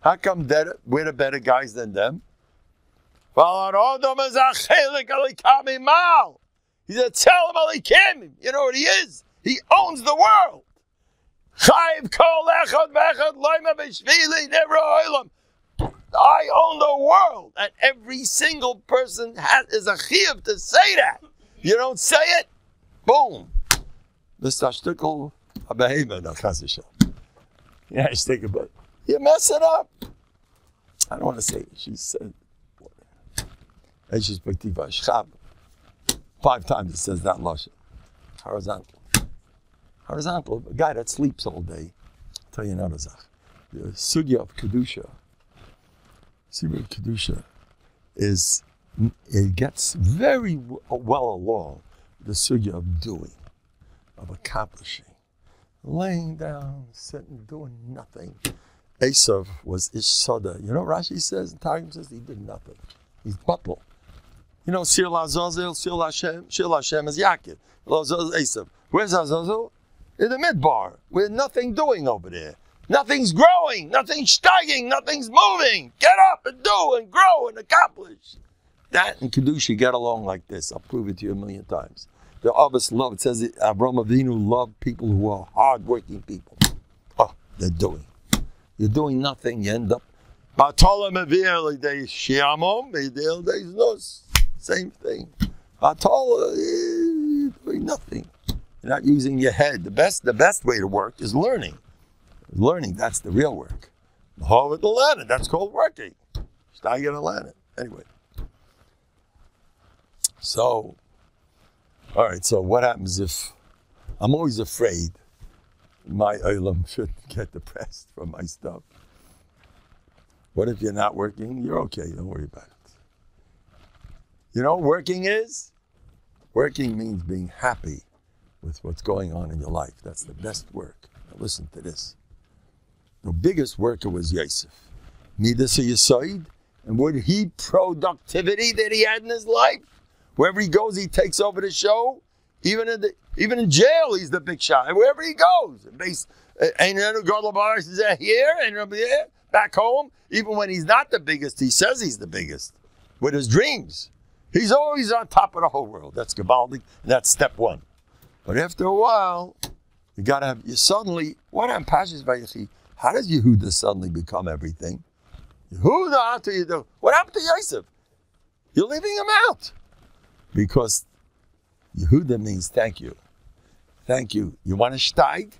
How come we're the better guys than them? He's a tzelem alikim. You know what he is? He owns the world. I own the world, and every single person is a chiyuv to say that. You don't say it, boom. Mr. Shtickle, a behemoth, chas v'shalom. Yeah, just think about it. You mess it up. I don't want to say it. She said, Eishes B'Ktiva Shchab. 5 times it says that lashon. Horizontal. Horizontal, a guy that sleeps all day. I'll tell you another zach. The sugya of kedusha. Sugya of kedusha is, it gets very well along the sugya of doing, of accomplishing. Laying down, sitting, doing nothing. Esav was ish soda. You know what Rashi says? And Targum says he did nothing. He's butler. You know, Sir Lazazel, Sir Hashem is Yaakov. Lazazel is Esav. Where's Azazel? In the midbar. With nothing doing over there. Nothing's growing. Nothing's steiging. Nothing's moving. Get up and do and grow and accomplish. That and Kedusha get along like this. I'll prove it to you 1,000,000 times. The Abbas love, it says that Avraham Avinu loved people who are hard-working people. Oh, they're doing. You're doing nothing, you end up. Same thing. You're doing nothing. You're not using your head. The best way to work is learning. Learning, that's the real work. That's called working. Now you're going to learn it. Anyway. So, all right, so what happens if, I'm always afraid my olam should get depressed from my stuff. What if you're not working? You're okay, don't worry about it. You know what working is? Working means being happy with what's going on in your life. That's the best work. Now listen to this. The biggest worker was Yosef. Midas Yisoid, and what productivity that he had in his life. Wherever he goes, he takes over the show. Even in jail, he's the big shot. Wherever he goes, here and there, back home. Even when he's not the biggest, he says he's the biggest with his dreams. He's always on top of the whole world. That's Gabaldi, and that's step 1. But after a while, you got to have, you suddenly, what I'm passionate about, Viachie, how does Yehuda suddenly become everything? Yehuda, what happened to Yosef? You're leaving him out. Because Yehuda means thank you. Thank you. You want to steig?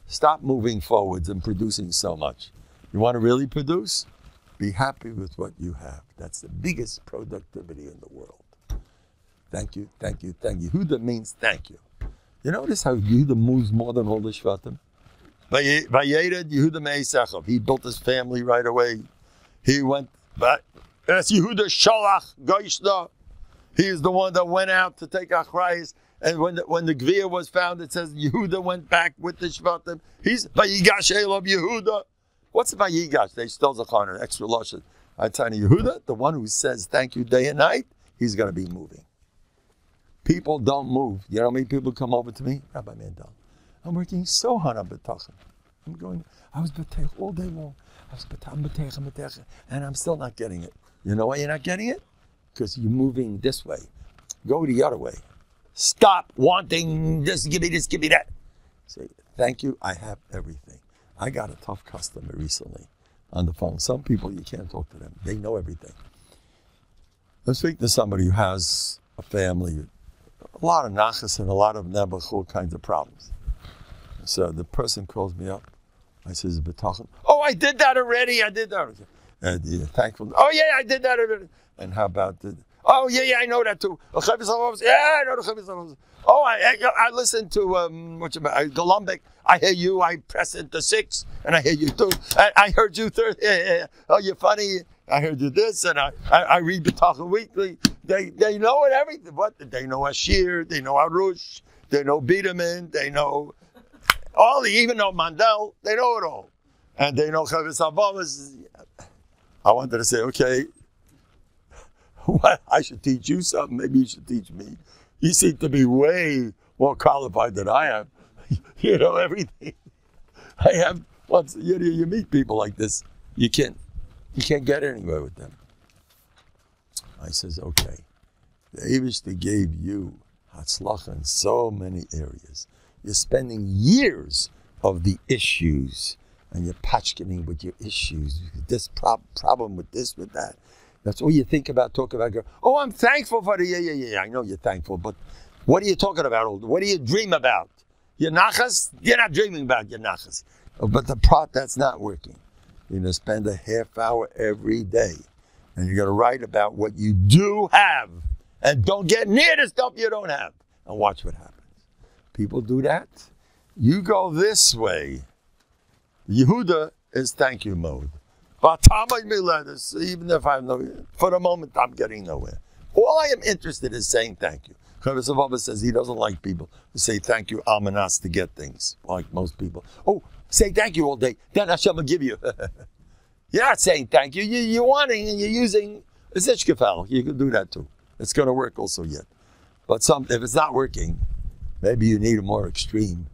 Stop moving forwards and producing so much. You want to really produce? Be happy with what you have. That's the biggest productivity in the world. Thank you, thank you, thank you. Yehuda means thank you. You notice how Yehuda moves more than all the Shvatim? Vayered Yehuda me'esechav. He built his family right away. He went, that's Yehuda Shalach Goishna. He is the one that went out to take Achrayis. And when the Gvir was found, it says Yehuda went back with the Shvatim. He's Vayigash Elov Yehuda. What's Vayigash? They stole Zachar, an extra lashon. I tell you, Yehuda, the one who says thank you day and night, he's going to be moving. People don't move. You know how many people come over to me? Rabbi Mendel, I'm working so hard on Bטחון. I was B'tech all day long. I'm B'tech, and I'm still not getting it. You know why you're not getting it? Because you're moving this way. Go the other way. Stop wanting this, give me that. Say, thank you, I have everything. I got a tough customer recently on the phone. Some people, you can't talk to them. They know everything. Let's speak to somebody who has a family, a lot of nachas and a lot of all kinds of problems. So the person calls me up. I says, B'tachon. Oh, I did that already. And you're thankful. Oh, yeah, I did that already. And how about the... Oh, yeah, I know that too. Yeah, I know the Chavis. Oh, I listened to, Golumbek. I hear you, I press into 6, and I hear you too. I heard you third. Yeah. Oh, you're funny. I heard you this, and I read B'tachon weekly. They know it, everything. What? They know Ashir, they know Arush, they know Biederman, they know all, even know Mendel, they know it all. And they know Chavis Avamas. I wanted to say, okay, what? I should teach you something. Maybe you should teach me. You seem to be way more qualified than I am. You know everything. I have. Once you meet people like this, you can't get anywhere with them. I says, okay, the Eibishter gave you hatzlacha in so many areas. You're spending years of the issues, and you're patchkening with your issues. This problem with this, with that. That's all you think about, talk about. Oh, I'm thankful for the, yeah. I know you're thankful, but what are you talking about? What do you dream about? Your nachas, you're not dreaming about your nachas. But the part that's not working, you're going to spend a half hour every day. And you're going to write about what you do have. And don't get near the stuff you don't have. And watch what happens. People do that. You go this way. Yehuda is thank you mode. Even if I'm for the moment, I'm getting nowhere. All I am interested in is saying thank you. Chavez says he doesn't like people who say thank you almanas to get things, like most people. Oh, say thank you all day, then Hashem will give you. You're not saying thank you. You're wanting and you're using a zishkefel. You can do that too. It's going to work also yet. But if it's not working, maybe you need a more extreme.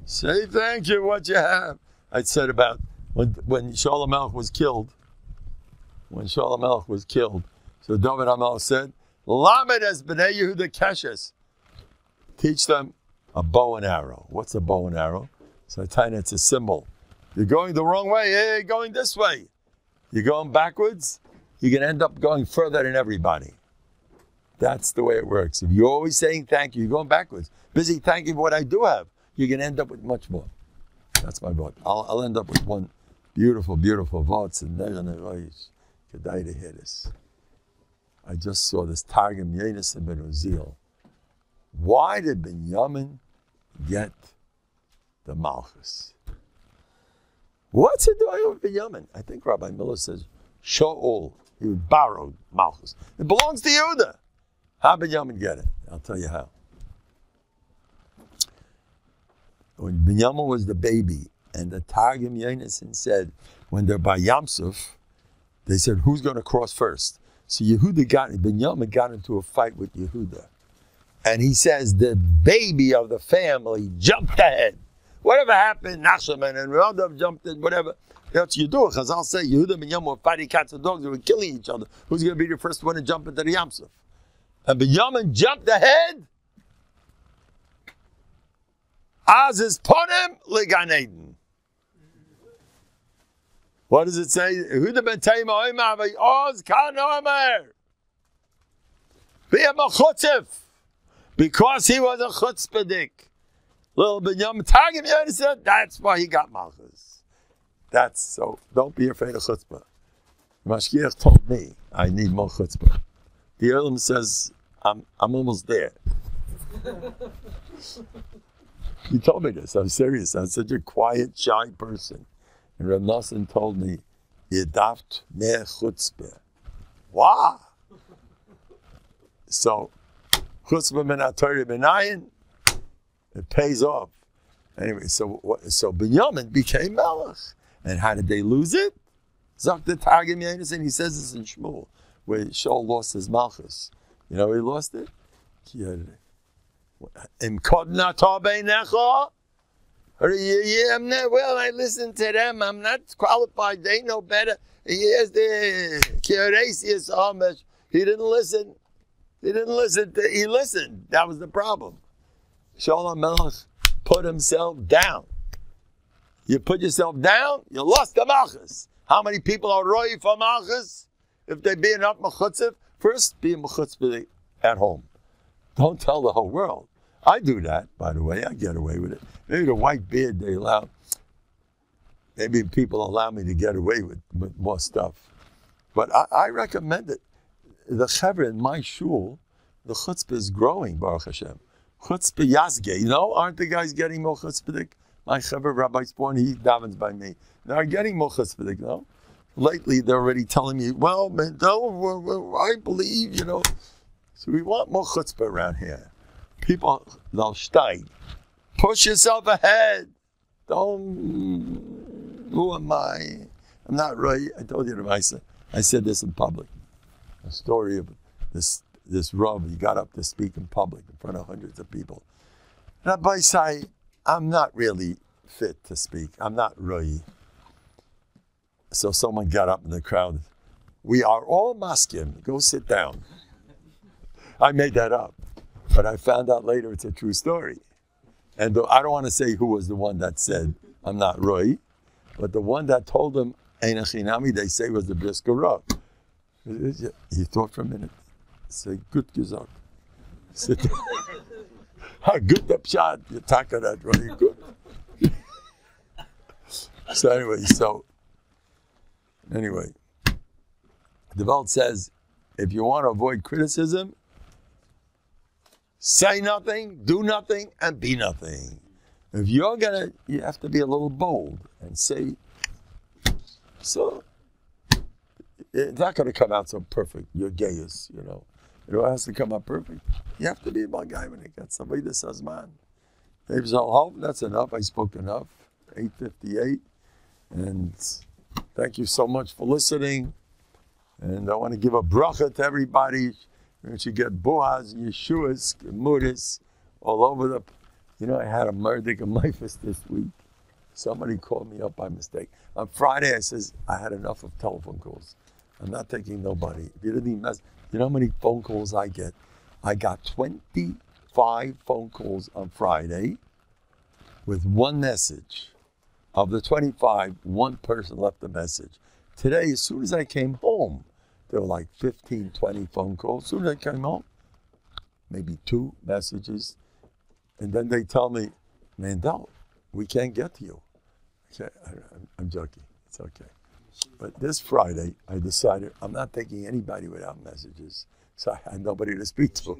Say thank you what you have. I said about when Shaul HaMelech was killed. When Shaul HaMelech was killed, so David HaMelech said, Lamed es b'nei Yehuda keshes. Teach them a bow and arrow. What's a bow and arrow? So I tell you, it's a symbol. You're going the wrong way, hey, you're going this way. You're going backwards, you're going to end up going further than everybody. That's the way it works. If you're always saying thank you, you're going backwards. Busy thanking for what I do have, you're going to end up with much more. That's my book. I'll end up with one beautiful, beautiful votes and Kedai to hear this. I just saw this Targum Yenis and Ben Uzil. Why did Binyamin get the Malchus? What's it doing with Binyamin? I think Rabbi Miller says, Shaul, he borrowed Malchus. It belongs to Yehuda. How did Binyamin get it? I'll tell you how. When Binyamin was the baby, and the Targum Yenis said, when they're by Yamsuf, they said, who's going to cross first? So Binyamin got into a fight with Yehuda. And he says, the baby of the family jumped ahead. Whatever happened, Nachman and Radav jumped in, whatever. That's Yehuda. Chazal say, Yehuda and Binyamin were fighting cats and dogs. They were killing each other. Who's going to be the first one to jump into the Yamsuf? And Binyamin jumped ahead. Az is ponem legan Eden. What does it say? Yehuda ben Taima oimar v'yoz kan omer. V'yam a chutzif. Because he was a chutzpahdik. Little Binyamin Targum Yenis said, that's why he got Malchus. That's so, don't be afraid of chutzpah. Mashgiach told me, I need more chutzpah. The Elam says, I'm almost there. He told me this, I'm serious. I'm such a quiet, shy person. And Reb Nosson told me, Yedaft mehr chutzpah. Wow! So, chutzpah min ha-Torah b'nayin, it pays off. Anyway, so Binyamin became Melech. And how did they lose it? Zok the Targum Yenis, and he says this in Shmuel, where Shaul lost his Malchus. You know he lost it? Well, I listened to them. I'm not qualified. They know better. Here's the Kioresius Amish. He didn't listen. He listened. That was the problem. Shaul HaMelech put himself down. You put yourself down, you lost the Malchus. How many people are roi for Malchus? If they be enough mechutzif, first be a mechutzif at home. Don't tell the whole world. I do that, by the way. I get away with it. Maybe the white beard they allow. Maybe people allow me to get away with more stuff. But I recommend it. The chevra in my shul, the chutzpah is growing, Baruch Hashem. Chutzpah Yazge, you know, aren't the guys getting more chutzpahdik? My chevra, Rabbi Sporn, he davens by me. They're getting more chutzpahdik, you know? Lately, they're already telling me, well, Mendel, I believe, you know. So we want more chutzpah around here. People, they'll stay. Push yourself ahead. Don't, who am I? I'm not right. I told you, I said this in public. A story of this Rav, he got up to speak in public in front of hundreds of people. Rabbi say, I'm not really fit to speak. I'm not Roy. So someone got up in the crowd. We are all maskim. Go sit down. I made that up. But I found out later it's a true story. And I don't want to say who was the one that said, I'm not Roy. But the one that told him, Einachinami, they say was the Brisker Rav. He thought for a minute. Say, good gesagt. Sit down. Good the pshat, you taka that really good. So anyway, the Welt says, if you want to avoid criticism, say nothing, do nothing, and be nothing. If you're you have to be a little bold and say, so, it's not going to come out so perfect. You're gayest, you know. It all has to come out perfect. You have to be a guy when it gets somebody that says, man. Maybe so, hope that's enough. I spoke enough. 8:58. And thank you so much for listening. And I want to give a bracha to everybody. You should get Boaz, Yeshuas, Gemuris, all over the... You know, I had a murder of my fist this week. Somebody called me up by mistake. On Friday, I says, I had enough of telephone calls. I'm not taking nobody. If you didn't even you know how many phone calls I get? I got 25 phone calls on Friday with one message. Of the 25, one person left a message. Today, as soon as I came home, there were like 15, 20 phone calls. As soon as I came home, maybe 2 messages. And then they tell me, Mendel, we can't get to you. Okay, I'm joking. It's okay. But this Friday, I decided I'm not taking anybody without messages. So I had nobody to speak to.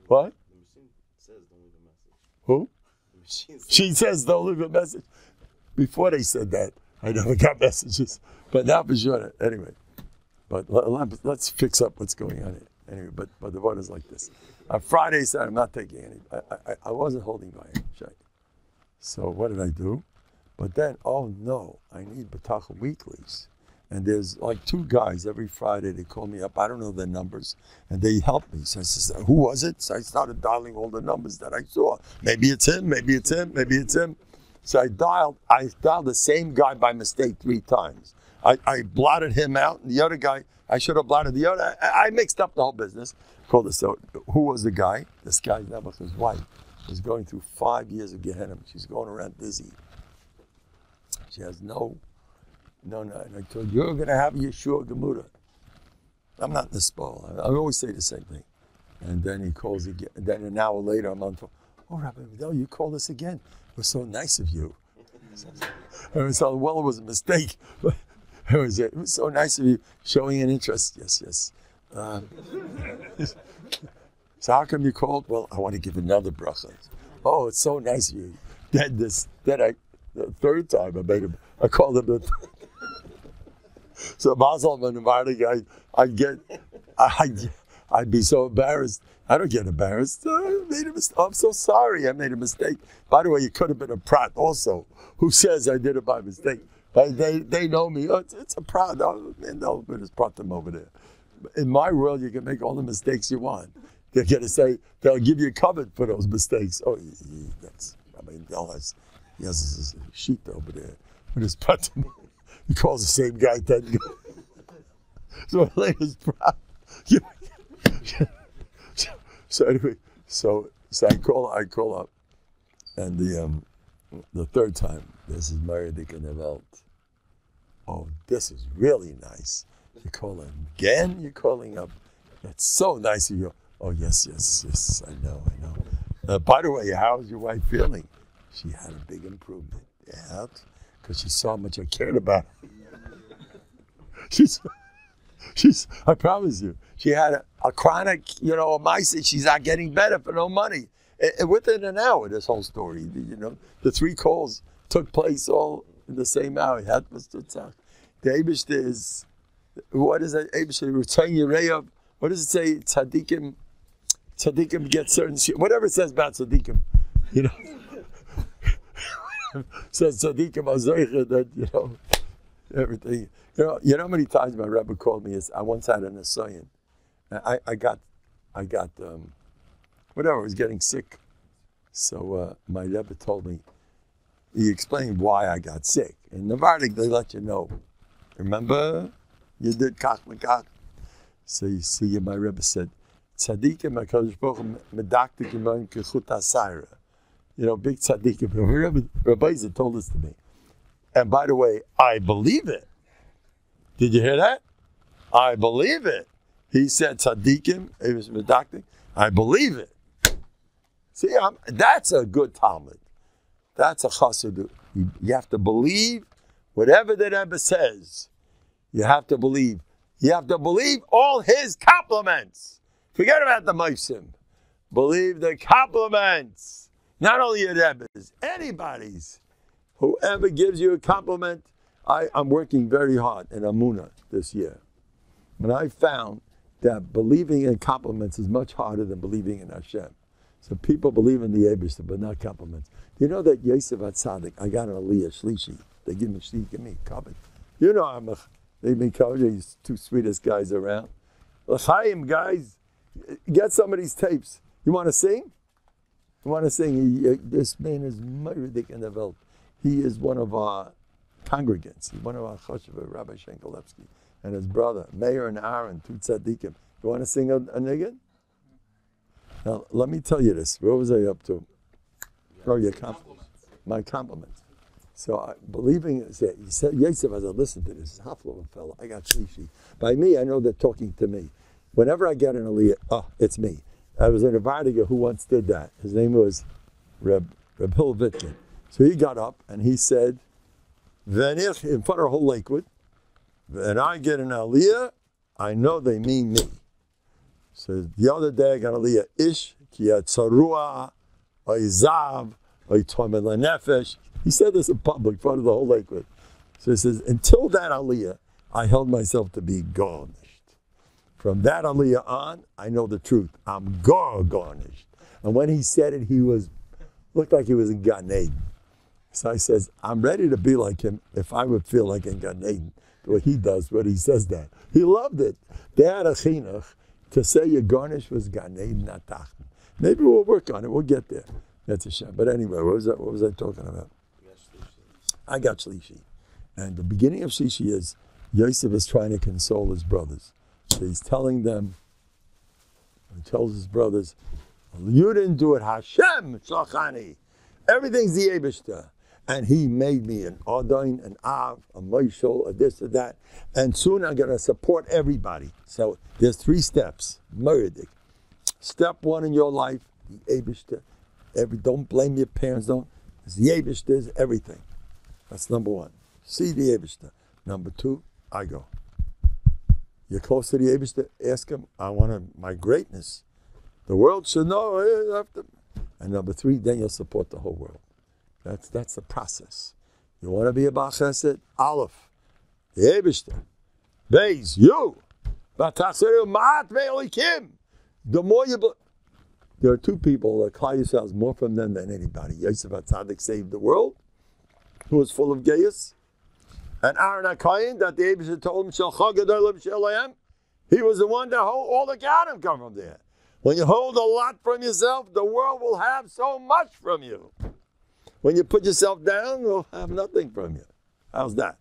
What? The machine says don't leave a message. Who? The machine says She says don't leave a message. Before they said that, I never got messages. But now for sure. Anyway. But let's fix up what's going on here. Anyway, but the word is like this. On Friday, I said, I'm not taking any. I wasn't holding my hand. So what did I do? But then, oh no, I need Bטחון weeklies. And there's like 2 guys every Friday, they call me up. I don't know their numbers. And they help me. So I said, who was it? So I started dialing all the numbers that I saw. Maybe it's him, maybe it's him, maybe it's him. So I dialed the same guy by mistake 3 times. I blotted him out, and the other guy, I should have blotted the other. I mixed up the whole business. Called this out. Who was the guy? This guy's name, his wife, is going through 5 years of Gehenna. She's going around dizzy. She has no. And I told you, you're going to have Yeshua Gemuda. I'm not in the spoil. I always say the same thing. And then he calls again. And then an hour later, I'm on phone. Oh, Rabbi, no, you called us again. It was so nice of you. It was it was a mistake. But it was so nice of you showing an interest. Yes. So how come you called? Well, I want to give another bracha. Oh, it's so nice of you. Then the 3rd time I called him. So Basel and Novandig, I'd be so embarrassed. I don't get embarrassed. I made a mistake. I'm so sorry. I made a mistake. By the way, you could have been a prat also. Who says I did it by mistake? They know me. Oh, it's a prat. Oh, man, no, but it's pratim over there. In my world, you can make all the mistakes you want. They're going to say, they'll give you a covet for those mistakes. Oh, he has his sheet over there with his pratim. He calls the same guy 10 guys. So my latest prat. So anyway, so I call up, and the 3rd time, this is Meridik in the Welt. Oh, this is really nice. You call him again, you're calling up. That's so nice of you. Oh, yes, I know. By the way, how's your wife feeling? She had a big improvement. Yeah, because she saw how much I cared about her. I promise you, she had a chronic, a mice. She's not getting better for no money. Within an hour, this whole story, the 3 calls took place all in the same hour. The Eibishter is, what is that? Eibishter, retain Yereyav. What does it say? Tzaddikim get certain shit. Whatever it says about tzaddikim, says tzaddikim azoicha that, everything. You know how many times my Rebbe called me? I once had an asayin. I got whatever, I was getting sick. So my Rebbe told me, he explained why I got sick. In Novandig, they let you know. Remember? You did kach mekach. So you see, my Rebbe said, tzaddikim HaKadosh Baruch Hu medaktik imayim kechut hasayra. Big tzaddikim. Rabbi Isa told this to me. And by the way, I believe it. Did you hear that? I believe it. He said tzaddikim, it was medaktik. I believe it. See, that's a good Talmud. That's a chassid. You have to believe whatever the Rebbe says. You have to believe. You have to believe all his compliments. Forget about the Meisim. Believe the compliments. Not only your Rebbe's, anybody's. Whoever gives you a compliment, I'm working very hard in Amuna this year. And I found that believing in compliments is much harder than believing in Hashem. So people believe in the Eibishter, but not compliments. You know that Yosef HaTzadik, I got an Aliyah, Shlishi. They give me Shlishi, give me covered. You know they've been covered, these two sweetest guys around. L'chaim, guys, get some of these tapes. You want to sing? You want to sing? This man is Meirik in the Welt. He is one of our congregants. He's one of our Choshev, Rabbi Shenkelevsky, and his brother, Meir and Aaron, two tzaddikim. You want to sing a niggun? Now, let me tell you this. What was I up to? Oh, your compliments. My compliments. So, believing, he said, Yosef, as I listen to this, Hafla fellow, I got Shlishi. By me, I know they're talking to me. Whenever I get an Aliyah, it's me. I was in a Vardiga who once did that. His name was Reb Hill Vitkin. So he got up and he said, Venich, in front of the whole Lakewood, when I get an Aliyah, I know they mean me. So the other day I got Aliyah, Ish, ki yatzarua, oizav, oitomel nefesh. He said this in public, in front of the whole Lakewood. So he says, until that Aliyah, I held myself to be garnished. From that Aliyah on, I know the truth. I'm garnished. And when he said it, looked like he was in Gan Eden. So I says, I'm ready to be like him if I would feel like in Gan Eden, the way he does when he says that. He loved it. They had a chinuch to say your garnish was Gan Eden, not Tachten. Maybe we'll work on it. We'll get there. That's a shame. But anyway, what was I talking about? I got Shlishi. And the beginning of Shlishi is Yosef is trying to console his brothers. So he's telling them, he tells his brothers, you didn't do it, Hashem Shlachani. Everything's the Eibishter. And he made me an Adain, an Av, a Moishel, a this, or that. And soon I'm going to support everybody. So there's 3 steps. Meridik. Step 1 in your life, the Eibishter. Don't blame your parents, don't. It's the Eibishter is everything. That's number 1. See the Eibishter. Number 2, I go. You're close to the Eibishter, ask him, I want my greatness. The world should know. And number 3, then you'll support the whole world. That's the process. You want to be a Baal Chesed? Aleph, the Eibishter. Beis, you. The more you... There are 2 people that call yourselves more from them than anybody. Yosef HaTzadik saved the world, who was full of gayus. And Aaron HaKohen, that the Eibishter told him, he was the one that all the Ganim come from there. When you hold a lot from yourself, the world will have so much from you. When you put yourself down, we'll have nothing from you. How's that?